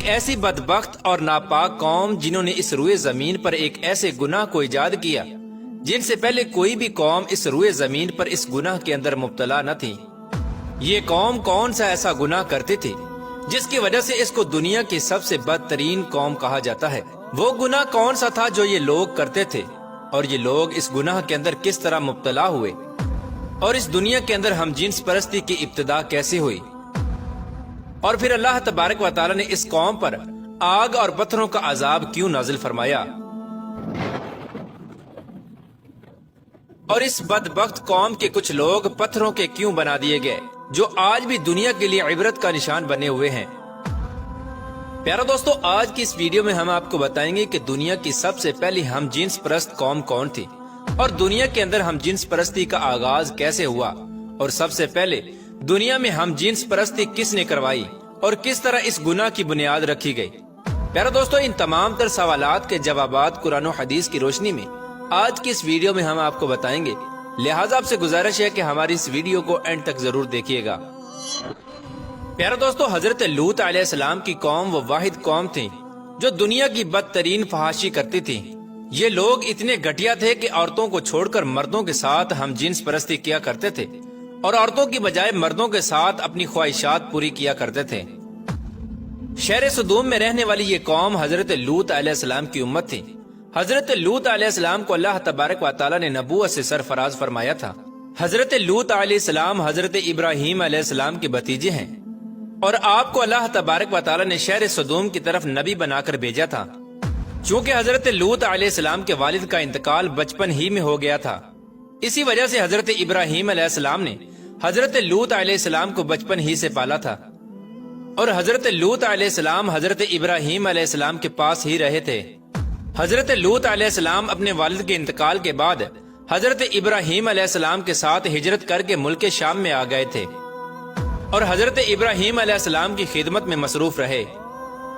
ایسی بدبخت اور ناپاک قوم جنہوں نے اس روئے زمین پر ایک ایسے گناہ کو ایجاد کیا جن سے پہلے کوئی بھی قوم اس روئے زمین پر اس گناہ کے اندر مبتلا نہ تھی۔ یہ قوم کون سا ایسا گناہ کرتی تھی جس کی وجہ سے اس کو دنیا کی سب سے بدترین قوم کہا جاتا ہے؟ وہ گناہ کون سا تھا جو یہ لوگ کرتے تھے، اور یہ لوگ اس گناہ کے اندر کس طرح مبتلا ہوئے، اور اس دنیا کے اندر ہم جنس پرستی کی ابتدا کیسے ہوئی، اور پھر اللہ تبارک و تعالی نے اس قوم پر آگ اور پتھروں کا عذاب کیوں نازل فرمایا، اور اس بدبخت قوم کے کچھ لوگ پتھروں کے کیوں بنا دیے گئے جو آج بھی دنیا کے لیے عبرت کا نشان بنے ہوئے ہیں۔ پیارا دوستو، آج کی اس ویڈیو میں ہم آپ کو بتائیں گے کہ دنیا کی سب سے پہلی ہم جنس پرست قوم کون تھی، اور دنیا کے اندر ہم جنس پرستی کا آغاز کیسے ہوا، اور سب سے پہلے دنیا میں ہم جنس پرستی کس نے کروائی، اور کس طرح اس گناہ کی بنیاد رکھی گئی۔ پیارا دوستو، ان تمام تر سوالات کے جوابات قرآن و حدیث کی روشنی میں آج کی اس ویڈیو میں ہم آپ کو بتائیں گے، لہٰذا آپ سے گزارش ہے کہ ہماری اس ویڈیو کو اینڈ تک ضرور دیکھیے گا۔ پیارا دوستو، حضرت لوط علیہ السلام کی قوم وہ واحد قوم تھی جو دنیا کی بدترین فحاشی کرتی تھی۔ یہ لوگ اتنے گھٹیا تھے کہ عورتوں کو چھوڑ کر مردوں کے ساتھ ہم جنس پرستی کیا کرتے تھے، اور عورتوں کی بجائے مردوں کے ساتھ اپنی خواہشات پوری کیا کرتے تھے۔ شہر سدوم میں رہنے والی یہ قوم حضرت لوط علیہ السلام کی امت تھی۔ حضرت لوط علیہ السلام کو اللہ تبارک و تعالی نے نبوت سے سرفراز فرمایا تھا۔ حضرت لوط علیہ السلام حضرت ابراہیم علیہ السلام کے بھتیجے ہیں، اور آپ کو اللہ تبارک و تعالی نے شہر سدوم کی طرف نبی بنا کر بھیجا تھا۔ چونکہ حضرت لوط علیہ السلام کے والد کا انتقال بچپن ہی میں ہو گیا تھا، اسی وجہ سے حضرت ابراہیم علیہ السلام نے حضرت لوط علیہ السلام کو بچپن ہی سے پالا تھا، اور حضرت لوط علیہ السلام حضرت ابراہیم علیہ السلام کے پاس ہی رہے تھے۔ حضرت لوط علیہ السلام اپنے والد کے انتقال کے بعد حضرت ابراہیم علیہ السلام کے ساتھ ہجرت کر کے ملک شام میں آ گئے تھے، اور حضرت ابراہیم علیہ السلام کی خدمت میں مصروف رہے۔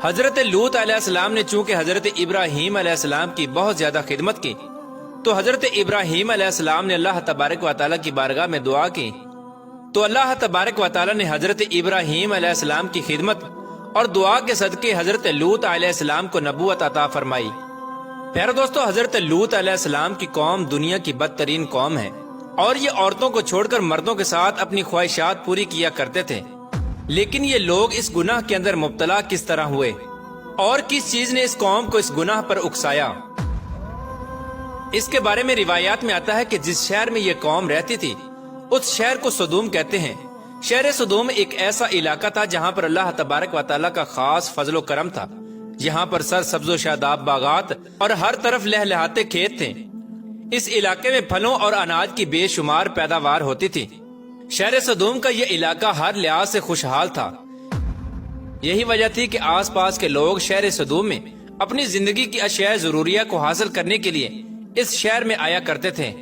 حضرت لوط علیہ السلام نے چونکہ حضرت ابراہیم علیہ السلام کی بہت زیادہ خدمت کی، تو حضرت ابراہیم علیہ السلام نے اللہ تبارک و تعالیٰ کی بارگاہ میں دعا کی، تو اللہ تبارک و تعالیٰ نے حضرت ابراہیم علیہ السلام کی خدمت اور دعا کے صدقے حضرت لوط علیہ السلام کو نبوت عطا فرمائی۔ پیارا دوستو، حضرت لوط علیہ السلام کی قوم دنیا کی بدترین قوم ہے، اور یہ عورتوں کو چھوڑ کر مردوں کے ساتھ اپنی خواہشات پوری کیا کرتے تھے۔ لیکن یہ لوگ اس گناہ کے اندر مبتلا کس طرح ہوئے، اور کس چیز نے اس قوم کو اس گناہ پر اکسایا؟ اس کے بارے میں روایات میں آتا ہے کہ جس شہر میں یہ قوم رہتی تھی اس شہر کو سدوم کہتے ہیں۔ شہر سدوم ایک ایسا علاقہ تھا جہاں پر اللہ تبارک و تعالیٰ کا خاص فضل و کرم تھا۔ یہاں پر سر سبز و شاداب باغات اور ہر طرف لہلہاتے کھیت تھے۔ اس علاقے میں پھلوں اور اناج کی بے شمار پیداوار ہوتی تھی۔ شہر سدوم کا یہ علاقہ ہر لحاظ سے خوشحال تھا۔ یہی وجہ تھی کہ آس پاس کے لوگ شہر سدوم میں اپنی زندگی کی اشیاء ضروریہ کو حاصل کرنے کے لیے اس شہر میں آیا کرتے تھے۔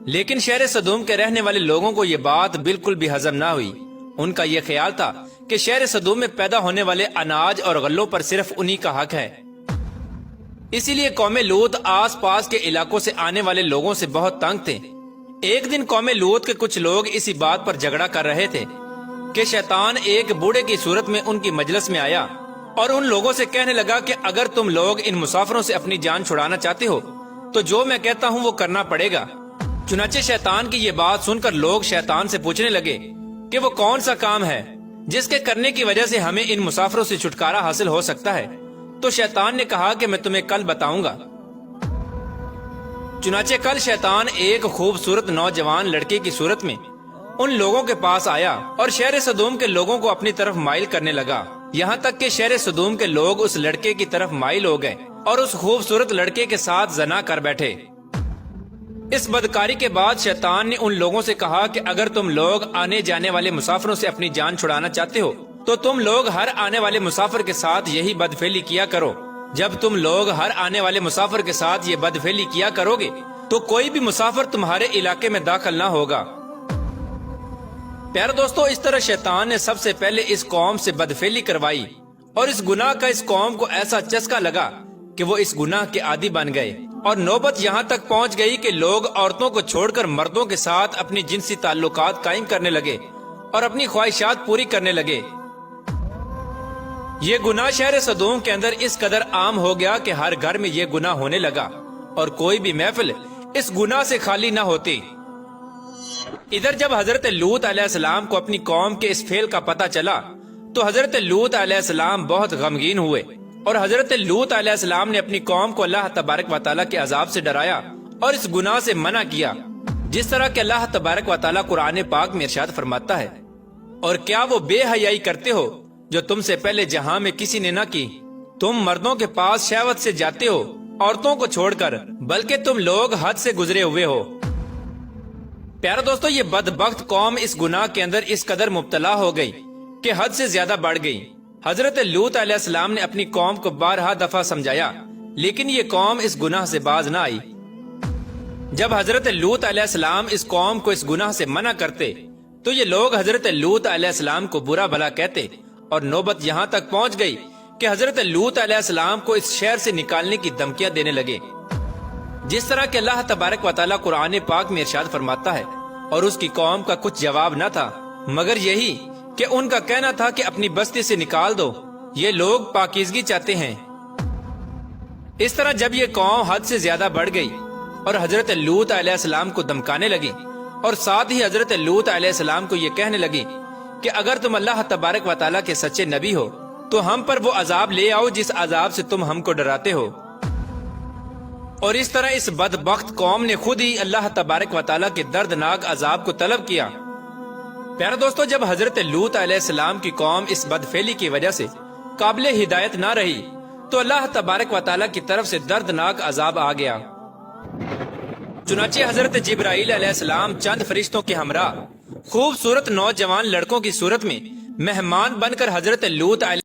لیکن شہر سدوم کے رہنے والے لوگوں کو یہ بات بالکل بھی ہضم نہ ہوئی۔ ان کا یہ خیال تھا کہ شہر سدوم میں پیدا ہونے والے اناج اور غلوں پر صرف انہی کا حق ہے۔ اسی لیے قوم لوط آس پاس کے علاقوں سے آنے والے لوگوں سے بہت تنگ تھے۔ ایک دن قوم لوط کے کچھ لوگ اسی بات پر جھگڑا کر رہے تھے کہ شیطان ایک بوڑھے کی صورت میں ان کی مجلس میں آیا اور ان لوگوں سے کہنے لگا کہ اگر تم لوگ ان مسافروں سے اپنی جان چھڑانا چاہتے ہو تو جو میں کہتا ہوں وہ کرنا پڑے گا۔ چنانچہ شیطان کی یہ بات سن کر لوگ شیطان سے پوچھنے لگے کہ وہ کون سا کام ہے جس کے کرنے کی وجہ سے ہمیں ان مسافروں سے چھٹکارا حاصل ہو سکتا ہے۔ تو شیطان نے کہا کہ میں تمہیں کل بتاؤں گا۔ چنانچہ کل شیطان ایک خوبصورت نوجوان لڑکے کی صورت میں ان لوگوں کے پاس آیا اور شہر سدوم کے لوگوں کو اپنی طرف مائل کرنے لگا، یہاں تک کہ شہر سدوم کے لوگ اس لڑکے کی طرف مائل ہو گئے اور اس خوبصورت لڑکے کے ساتھ زنا کر بیٹھے۔ اس بدکاری کے بعد شیطان نے ان لوگوں سے کہا کہ اگر تم لوگ آنے جانے والے مسافروں سے اپنی جان چھڑانا چاہتے ہو تو تم لوگ ہر آنے والے مسافر کے ساتھ یہی بدفعلی کیا کرو۔ جب تم لوگ ہر آنے والے مسافر کے ساتھ یہ بدفعلی کیا کرو گے تو کوئی بھی مسافر تمہارے علاقے میں داخل نہ ہوگا۔ پیارے دوستو، اس طرح شیطان نے سب سے پہلے اس قوم سے بدفعلی کروائی، اور اس گناہ کا اس قوم کو ایسا چسکا لگا کہ وہ اس گناہ کے عادی بن گئے، اور نوبت یہاں تک پہنچ گئی کہ لوگ عورتوں کو چھوڑ کر مردوں کے ساتھ اپنی جنسی تعلقات قائم کرنے لگے اور اپنی خواہشات پوری کرنے لگے۔ یہ گناہ شہر صدوم کے اندر اس قدر عام ہو گیا کہ ہر گھر میں یہ گناہ ہونے لگا اور کوئی بھی محفل اس گناہ سے خالی نہ ہوتی۔ ادھر جب حضرت لوط علیہ السلام کو اپنی قوم کے اس فعل کا پتہ چلا تو حضرت لوط علیہ السلام بہت غمگین ہوئے اور حضرت لوط علیہ السلام نے اپنی قوم کو اللہ تبارک و تعالیٰ کے عذاب سے ڈرایا اور اس گناہ سے منع کیا، جس طرح کہ اللہ تبارک و تعالیٰ قرآن پاک میں ارشاد فرماتا ہے، اور کیا وہ بے حیائی کرتے ہو جو تم سے پہلے جہاں میں کسی نے نہ کی؟ تم مردوں کے پاس شہوت سے جاتے ہو عورتوں کو چھوڑ کر، بلکہ تم لوگ حد سے گزرے ہوئے ہو۔ پیارا دوستو، یہ بدبخت قوم اس گناہ کے اندر اس قدر مبتلا ہو گئی کہ حد سے زیادہ بڑھ گئی۔ حضرت لوط علیہ السلام نے اپنی قوم کو بارہا دفعہ سمجھایا، لیکن یہ قوم اس گناہ سے باز نہ آئی۔ جب حضرت لوط علیہ السلام اس قوم کو اس گناہ سے منع کرتے تو یہ لوگ حضرت لوط علیہ السلام کو برا بھلا کہتے، اور نوبت یہاں تک پہنچ گئی کہ حضرت لوط علیہ السلام کو اس شہر سے نکالنے کی دھمکیاں دینے لگے، جس طرح کہ اللہ تبارک و تعالیٰ قرآن پاک میں ارشاد فرماتا ہے، اور اس کی قوم کا کچھ جواب نہ تھا مگر یہی کہ ان کا کہنا تھا کہ اپنی بستی سے نکال دو، یہ لوگ پاکیزگی چاہتے ہیں۔ اس طرح جب یہ قوم حد سے زیادہ بڑھ گئی اور حضرت لوط علیہ السلام کو دھمکانے لگی، اور ساتھ ہی حضرت لوط علیہ السلام کو یہ کہنے لگی کہ اگر تم اللہ تبارک و تعالیٰ کے سچے نبی ہو تو ہم پر وہ عذاب لے آؤ جس عذاب سے تم ہم کو ڈراتے ہو، اور اس طرح اس بدبخت قوم نے خود ہی اللہ تبارک و تعالیٰ کے دردناک عذاب کو طلب کیا۔ پیارا دوستو، جب حضرت لوط علیہ السلام کی قوم اس بدفعلی کی وجہ سے قابل ہدایت نہ رہی تو اللہ تبارک و تعالیٰ کی طرف سے دردناک عذاب آ گیا۔ چنانچہ حضرت جبرائیل علیہ السلام چند فرشتوں کے ہمراہ خوبصورت نوجوان لڑکوں کی صورت میں مہمان بن کر حضرت لوط علیہ